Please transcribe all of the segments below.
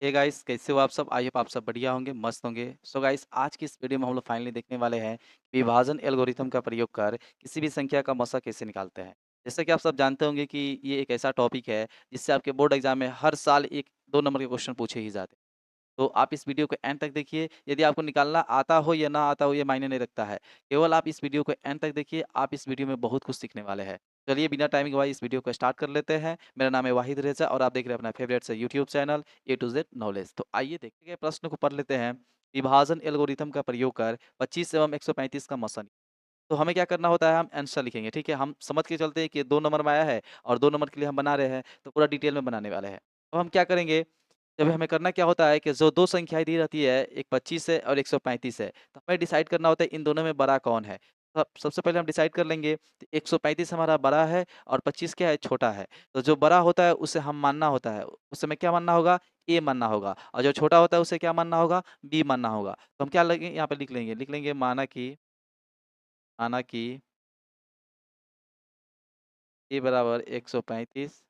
Hey guys, कैसे हो आप सब? आई होप आप सब बढ़िया होंगे, मस्त होंगे। सो गाइस, आज की इस वीडियो में हम लोग फाइनली देखने वाले हैं विभाजन एल्गोरिथम का प्रयोग कर किसी भी संख्या का मसा कैसे निकालते हैं। जैसे कि आप सब जानते होंगे कि ये एक ऐसा टॉपिक है जिससे आपके बोर्ड एग्जाम में हर साल 1-2 नंबर के क्वेश्चन पूछे ही जाते हैं। तो आप इस वीडियो को एंड तक देखिए, यदि आपको निकालना आता हो या ना आता हो ये मायने नहीं रखता है। केवल आप इस वीडियो को एंड तक देखिए, आप इस वीडियो में बहुत कुछ सीखने वाले हैं। चलिए बिना टाइम गवाए इस वीडियो को स्टार्ट कर लेते हैं। मेरा नाम है वाहिद रेज़ा और आप देख रहे हैं अपना फेवरेट से YouTube channel A to Z knowledge. तो आइए देखते गए प्रश्न को पढ़ लेते हैं। विभाजन एल्गोरिथम का प्रयोग कर 25 एवं 135 का मसन। तो हमें क्या करना होता है, हम आंसर लिखेंगे, ठीक है? हम समझ के चलते हैं कि 2 नंबर में आया है और 2 नंबर के लिए हम बना रहे हैं, तो पूरा डिटेल में बनाने वाले हैं। अब हम क्या करेंगे, जब हमें करना क्या होता है कि जो 2 संख्याएँ दी रहती है, एक 25 है और 135 है, तो हमें डिसाइड करना होता है इन दोनों में बड़ा कौन है। सबसे पहले हम डिसाइड कर लेंगे, तो 135 हमारा बड़ा है और 25 क्या है, छोटा है। तो जो बड़ा होता है उसे हम मानना होता है, उस समय क्या मानना होगा, ए मानना होगा और जो छोटा होता है उसे क्या मानना होगा, बी मानना होगा। तो हम क्या लगे यहाँ पे लिख लेंगे माना कि ए बराबर 135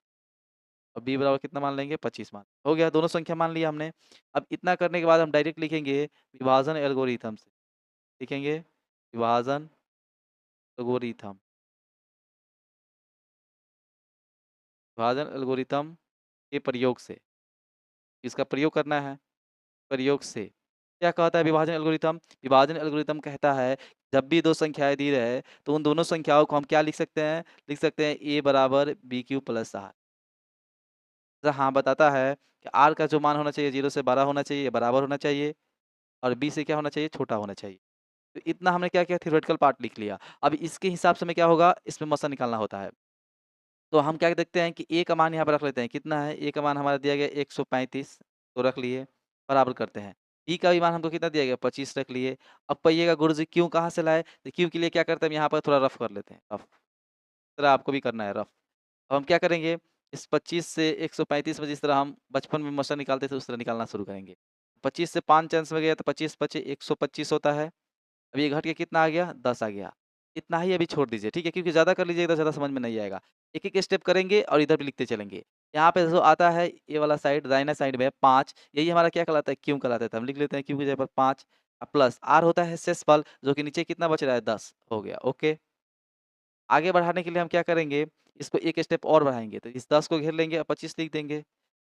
और बी बराबर कितना मान लेंगे 25 मान। हो गया, दोनों संख्या मान लिया हमने। अब इतना करने के बाद हम डायरेक्ट लिखेंगे विभाजन एल्गोरिथम से। लिखेंगे विभाजन एल्गोरिथम। विभाजन एल्गोरिथम के प्रयोग से। इसका प्रयोग करना है, प्रयोग से। क्या कहता है विभाजन एल्गोरिथम? विभाजन एल्गोरिथम कहता है जब भी 2 संख्याएँ दी रहे तो उन दोनों संख्याओं को हम क्या लिख सकते हैं? लिख सकते हैं ए बराबर बी क्यूब प्लस आर। हाँ, बताता है कि r का जो मान होना चाहिए 0 से बड़ा होना चाहिए, बराबर होना चाहिए और b से क्या होना चाहिए? छोटा होना चाहिए। तो इतना हमने क्या किया, थ्योरेटिकल पार्ट लिख लिया। अब इसके हिसाब से हमें क्या होगा, इसमें मसा निकालना होता है। तो हम क्या देखते हैं कि a का मान यहाँ पे रख लेते हैं, कितना है? a का मान हमारा दिया गया 135 तो रख लिए, बराबर करते हैं। b का भी मान हमको कितना दिया गया? 25 रख लिए। अब कहिएगा गुरुजी क्यों कहाँ से लाए? तो क्यों के लिए क्या करते हैं, हम यहाँ पर थोड़ा रफ कर लेते हैं, रफ। इस तरह आपको भी करना है रफ। अब हम क्या करेंगे, इस 25 से 135 में जिस तरह हम बचपन में मसा निकालते थे उस तरह निकालना शुरू करेंगे। 25 से 5 चांस में गया तो 25 पचे 125 होता है। अब ये घट के कितना आ गया? 10 आ गया। इतना ही अभी छोड़ दीजिए, ठीक है? क्योंकि ज़्यादा कर लीजिएगा तो ज़्यादा समझ में नहीं आएगा। एक-एक स्टेप करेंगे और इधर भी लिखते चलेंगे। यहाँ पे जो आता है ये वाला साइड दाहिना साइड में 5 यही हमारा क्या कहलाता है? क्यू कहलाता है। तो हम लिख लेते हैं क्यू की जगह पर 5 प्लस आर होता है शेषफल जो कि नीचे कितना बच रहा है? 10 हो गया, ओके। आगे बढ़ाने के लिए हम क्या करेंगे, इसको एक स्टेप और बढ़ाएँगे, तो इस 10 को घेर लेंगे और 25 लिख देंगे।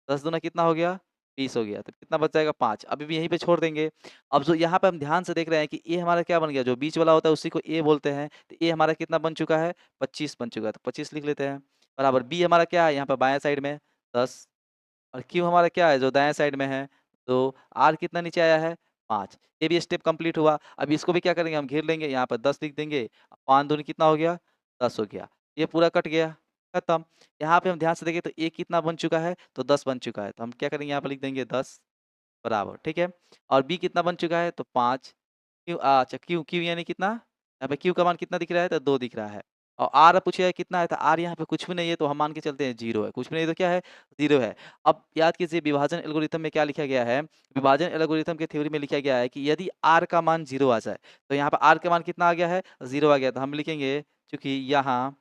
10 दूना कितना हो गया? 20 हो गया, तो कितना बच जाएगा 5 अभी भी यहीं पे छोड़ देंगे। अब जो यहाँ पे हम ध्यान से देख रहे हैं कि ए हमारा क्या बन गया, जो बीच वाला होता है उसी को ए बोलते हैं, तो ए हमारा कितना बन चुका है? 25 बन चुका है, तो 25 लिख लेते हैं। बराबर बी हमारा क्या है यहाँ पे बाएँ साइड में 10 और क्यू हमारा क्या है जो दाएँ साइड में है, तो आर कितना नीचे आया है? 5 ये भी स्टेप कंप्लीट हुआ। अब इसको भी क्या करेंगे, हम घेर लेंगे, यहाँ पर 10 लिख देंगे। 5 दूनी कितना हो गया? 10 हो गया। ये पूरा कट गया, खत्म। यहाँ पे हम ध्यान से देखें तो ए कितना बन चुका है? तो 10 बन चुका है। तो हम क्या करेंगे, यहाँ पे लिख देंगे 10 बराबर, ठीक है? और बी कितना बन चुका है? तो 5 क्यू अच्छा क्यू क्यू यानी कितना? यहाँ पे क्यू का मान कितना दिख रहा है? तो 2 दिख रहा है। और आर पूछा है कितना है? तो आर यहाँ पे कुछ भी नहीं है तो हम मान के चलते हैं 0 है। कुछ भी नहीं तो क्या है? 0 है। अब याद कीजिए विभाजन एल्गोरिथम में क्या लिखा गया है? विभाजन एल्गोरिथम के थ्योरी में लिखा गया है कि यदि आर का मान 0 आ जाए, तो यहाँ पे आर का मान कितना आ गया है? 0 आ गया। तो हम लिखेंगे चूँकि यहाँ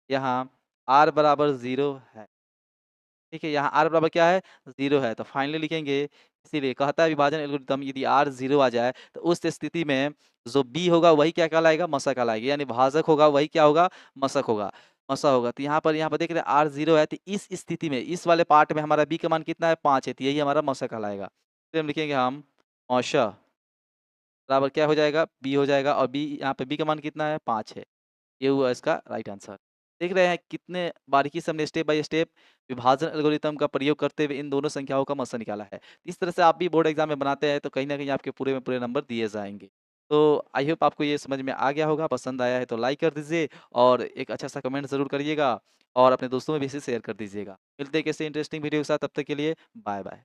यहाँ r बराबर 0 है। ठीक है, यहाँ r बराबर क्या है? 0 है, तो फाइनली लिखेंगे इसीलिए कहता है विभाजन एल्गोरिथम यदि r 0 आ जाए, तो उस स्थिति में जो b होगा वही क्या कहलाएगा? मशक कहलाएगा। यानी भाजक होगा वही क्या होगा? मशक होगा, मसा होगा। तो यहाँ पर देख रहे हैं r 0 है, तो इस स्थिति में इस वाले पार्ट में हमारा b का मान कितना है? 5 है, तो यही हमारा मशक कहलाएगा। फिर हम लिखेंगे हम मौशा बराबर क्या हो जाएगा? b हो जाएगा और b यहाँ पे b का मान कितना है? 5 है। ये हुआ इसका राइट आंसर। देख रहे हैं कितने बारीकी से हमने स्टेप बाय स्टेप विभाजन एल्गोरिथम का प्रयोग करते हुए इन दोनों संख्याओं का मसा निकाला है। इस तरह से आप भी बोर्ड एग्जाम में बनाते हैं तो कहीं न कहीं आपके पूरे में पूरे नंबर दिए जाएँगे। तो आई होप आपको ये समझ में आ गया होगा, पसंद आया है तो लाइक कर दीजिए और एक अच्छा-सा कमेंट ज़रूर करिएगा और अपने दोस्तों में भी इसे शेयर कर दीजिएगा। मिलते हैं किसी इंटरेस्टिंग वीडियो के साथ, तब तक के लिए बाय-बाय।